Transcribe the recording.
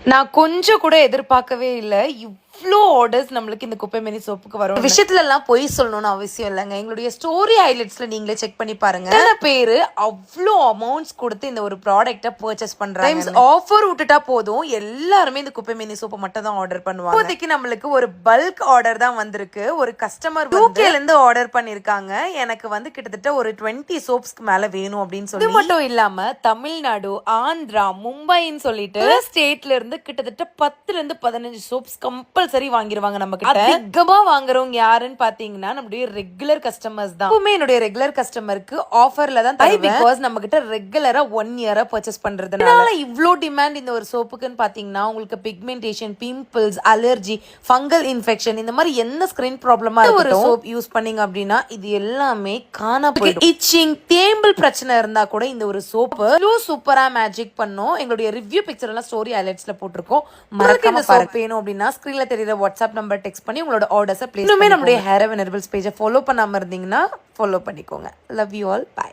நான் கொஞ்சம் கூட எதிர்பார்க்கவே இல்ல. இவ்ளோ ஆர்டர்ஸ் நம்மளுக்கு இந்த குப்பை மேனி சோப்புக்கு வரும். விஷயத்துல எல்லாம் பொய் சொல்லணும்னு அவசியம் இல்லைங்க. எங்களுடைய ஸ்டோரி ஹைலைட்ஸ்ல நீங்களே செக் பண்ணி பாருங்க. எத்தனை பேரு அவ்வளோ அமௌண்ட்ஸ் கொடுத்து இந்த ஒரு ப்ராடக்ட்டை பர்ச்சேஸ் பண்றாங்க. ஆஃபர் விட்டுட்டா போதும் எல்லாருமே இந்த குப்பை மேனி சோப்பை மட்டும் தான் ஆர்டர் பண்ணுவாங்க. இப்போதைக்கு நம்மளுக்கு ஒரு பல்க் ஆர்டர் தான் வந்திருக்கு. ஒரு கஸ்டமர் யூகேல இருந்து ஆர்டர் பண்ணிருக்காங்க. எனக்கு வந்து கிட்டத்தட்ட ஒரு 20 சோப்ஸ்க்கு மேல வேணும் அப்படின்னு சொல்லி. இது மட்டும் இல்லாம தமிழ்நாடு, ஆந்திரா, மும்பைன்னு சொல்லிட்டு ஸ்டேட்ல இருந்து கிட்டத்தட்ட 10ல இருந்து 15 சோப்ஸ் கம்பல்சரி வாங்கிடுவாங்க நம்ம கிட்ட. அதிகமா வாங்குறவங்க யாருன்னு பாத்தீங்கன்னா நம்மளுடைய ரெகுலர் கஸ்டமர்ஸ் தான். எப்பவுமே என்னுடைய ரெகுலர் கஸ்டமருக்கு ஆஃபர்ல தான் தருவேன். பிகாஸ் நம்ம கிட்ட ரெகுலரா 1 இயரா பர்ச்சேஸ் பண்றதுனால இவ்ளோ டிமாண்ட் இந்த ஒரு சோப்புக்குன்னு பாத்தீங்கன்னா உங்களுக்கு pigmentation, pimples, allergy, fungal infection இந்த மாதிரி என்ன ஸ்கின் ப்ராப்ளமா ஒரு சோப் யூஸ் பண்ணீங்க அப்படின்னா இது எல்லாமே காண போயிடும். இச்சிங், தேம்பல் பிரச்சனை இருந்தா கூட இந்த ஒரு சோப்பு சூப்பரா மேஜிக் பண்ணும். எங்களுடைய ரிவ்யூ பிக்சர் எல்லாம் ஸ்டோரி ஹைலைட்ஸ்ல போட்டிருக்கோம். மறக்காம பாருங்க. வேணும் அப்படின்னா ஸ்கிரீன்ல தெரியுற வாட்ஸ்அப் நம்பர் டெக்ஸ்ட் பண்ணி உங்களோட ஆர்டர்ஸை பிளேஸ் பண்ணுங்க. நம்மளுடைய ஹேர் அண்ட் ஹெர்பல் பேஜை ஃபாலோ பண்ணாம இருந்தீங்கன்னா ஃபாலோ பண்ணிக்கோங்க. Love you all. பை.